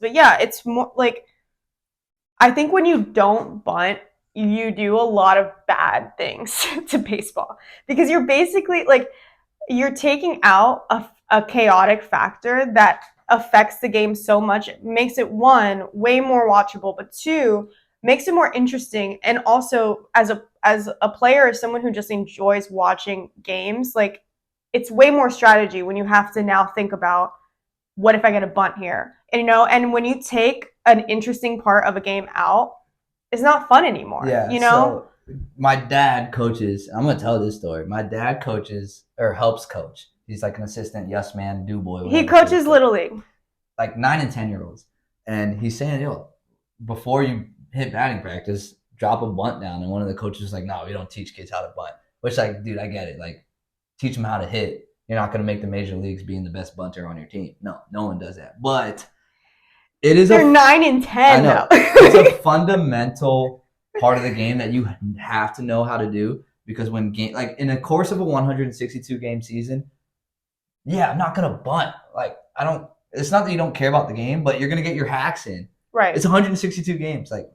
But yeah, it's more like I think when you don't bunt, you do a lot of bad things to baseball because you're basically like you're taking out a chaotic factor that affects the game so much. It makes it one way more watchable, but two makes it more interesting. And also as a player, as someone who just enjoys watching games, like it's way more strategy when you have to now think about what if I get a bunt here? And, and when you take an interesting part of a game out, it's not fun anymore, Yeah, so my dad coaches. I'm gonna tell this story. My dad coaches or helps coach. He's like an assistant, yes man, do boy, He whatever for this coaches kid. Little League. Like 9 and 10 year olds, and he's saying, "Yo, before you hit batting practice, drop a bunt down." And one of the coaches was like, "No, we don't teach kids how to bunt." Which, like, dude, I get it. Like, teach them how to hit. You're not gonna make the major leagues being the best bunter on your team. No, no one does that. But it is They're a 9 and 10 I though. know. It's a fundamental part of the game that you have to know how to do because when game like in the course of a 162 game season, yeah, I'm not gonna bunt. Like I don't. It's not that you don't care about the game, but you're gonna get your hacks in. Right. It's 162 games. Like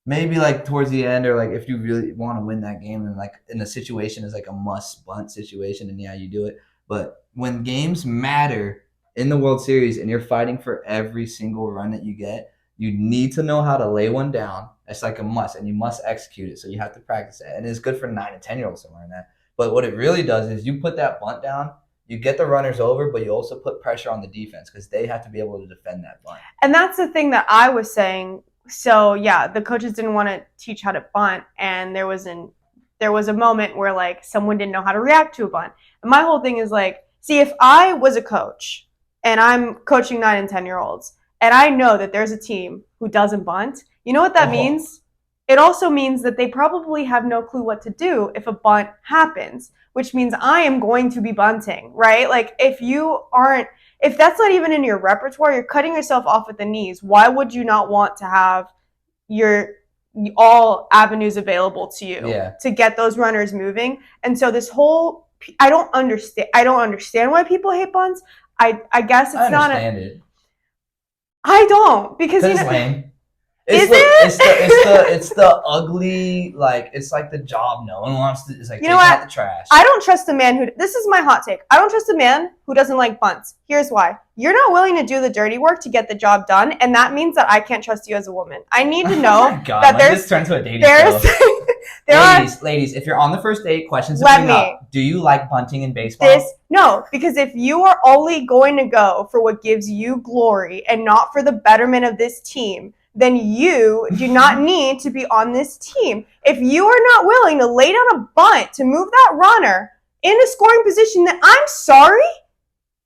maybe like towards the end or like if you really want to win that game and like in the situation is like a must bunt situation and yeah, you do it. But when games matter in the World Series and you're fighting for every single run that you get, you need to know how to lay one down. It's like a must, and you must execute it. So you have to practice it. And it's good for 9 and 10 year olds to learn that. But what it really does is you put that bunt down, you get the runners over, but you also put pressure on the defense because they have to be able to defend that bunt. And that's the thing that I was saying. So yeah, the coaches didn't want to teach how to bunt, and there was a moment where like someone didn't know how to react to a bunt. And my whole thing is like, see, if I was a coach and I'm coaching 9 and 10 year olds, and I know that there's a team who doesn't bunt, you know what that Oh, means? It also means that they probably have no clue what to do if a bunt happens, which means I am going to be bunting, right? Like if that's not even in your repertoire, you're cutting yourself off at the knees. Why would you not want to have your all avenues available to you yeah. to get those runners moving? And so this whole I don't understand why people hate bunts. I guess I it's not a understand it. I don't because Cause it's lame. It's is the it's the it's it? the it's the ugly like it's like the job no one wants to. It's like You know taking out what? the trash. I don't trust a man who. This is my hot take. I don't trust a man who doesn't like bunts. Here's why. You're not willing to do the dirty work to get the job done, and that means that I can't trust you as a woman. I need to Oh know my god! that When did this turn to a dating there's show? there are Ladies, if you're on the first date, questions to let bring me up. Do you like bunting in this baseball? no because if you are only going to go for what gives you glory and not for the betterment of this team, then you do not need to be on this team. If you are not willing to lay down a bunt to move that runner in a scoring position, then I'm sorry,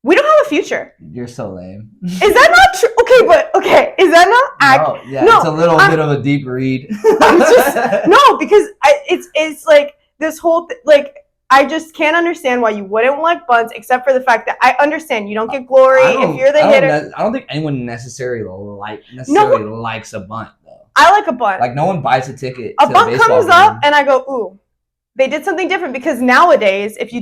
we don't have a future. You're so lame. Is that not true? Okay, but okay, is that not No, accurate? yeah, No, it's a little I'm, bit of a deep read. I'm just no because it's like this whole like I just can't understand why you wouldn't like bunts, except for the fact that I understand you don't get glory if you're the hitter. I don't think anyone No, necessarily likes a bunt though. I like a bunt. Like no one buys a ticket A to a bunt baseball comes up game. and I go, ooh, they did something different because nowadays, if you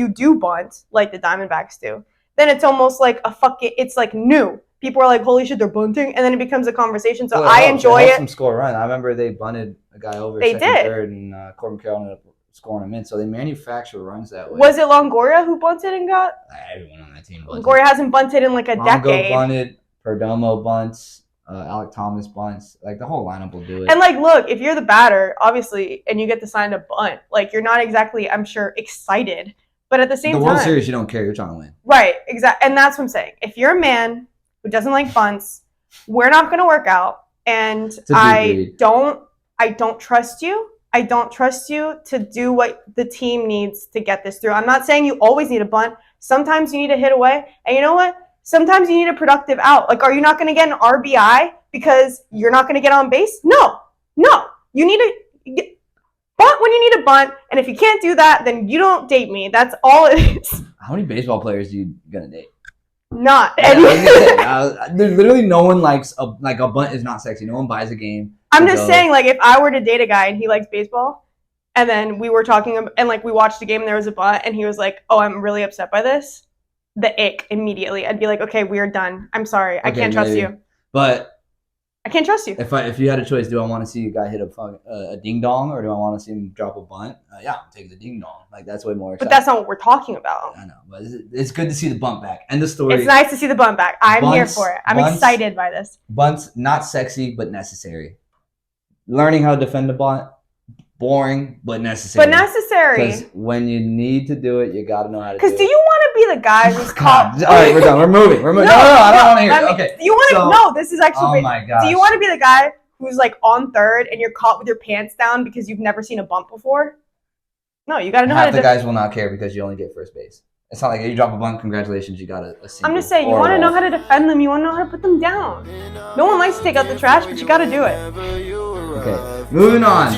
do bunt like the Diamondbacks do, then it's almost like it's like new. People are like, holy shit, they're bunting, and then it becomes a conversation. So Well, I it enjoy helps it. them score a run. I remember they bunted a guy over They second, did. third, and Corbin Carroll ended up scoring him in. So they manufacture runs that way. Was it Longoria who bunted and got? Everyone on that team bunted. Longoria hasn't bunted in like a Longo decade. bunted, Perdomo bunts, Alec Thomas bunts. Like the whole lineup will do it. And like, look, if you're the batter, obviously, and you get to sign a bunt, like you're not exactly, I'm sure, excited. But at the same The time, World Series, you don't care. You're trying to win. right? Exactly, and that's what I'm saying. If you're a man who doesn't like bunts, we're not going to work out, and I don't trust you. I don't trust you to do what the team needs to get this through. I'm not saying you always need a bunt. Sometimes you need to hit away, and you know what? Sometimes you need a productive out. Like, are you not going to get an RBI because you're not going to get on base? No, no. You need to bunt when you need a bunt, and if you can't do that, then you don't date me. That's all it is. How many baseball players do you gonna date? Not Yeah, any. there's literally no one likes a bunt is not sexy. No one buys a game. I'm just saying, like, if I were to date a guy and he likes baseball, and then we were talking and like we watched a game and there was a bunt, and he was like, "Oh, I'm really upset by this," the ick immediately. I'd be like, "Okay, we are done. I'm sorry, I can't trust you." But I can't trust you. if you had a choice, do I want to see a guy hit a ding dong, or do I want to see him drop a bunt? Yeah, I'll take the ding dong. Like that's way more exciting. But that's not what we're talking about. I know, but it's good to see the bunt back. End of story. It's nice to see the bunt back. I'm here for it. I'm excited by this. Bunts, not sexy, but necessary. Learning how to defend a bunt, boring, but necessary. But necessary. Because when you need to do it, you got to know how to do it. Because do you want to be the guy who's caught? All right, we're done. We're moving. No, I don't want to hear it. Okay. Do you want to? No, this is actually. Oh my gosh. Do you want to be the guy who's like on third and you're caught with your pants down because you've never seen a bunt before? No, you got to know how to. Half the guys will not care because you only get first base. It's not like you drop a bunt, congratulations, you got a single. I'm just saying, you want to know how to defend them. You want to know how to put them down. No one likes to take out the trash, but you got to do it. Okay, moving on.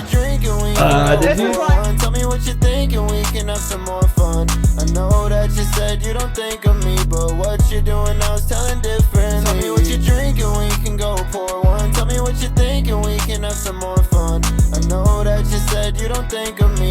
This is why. Tell me what you think and we can have some more fun. I know that you said you don't think of me, but what you're doing now is telling different. Tell me what you drink and we can go pour one. Tell me what you think and we can have some more fun. I know that you said you don't think of me.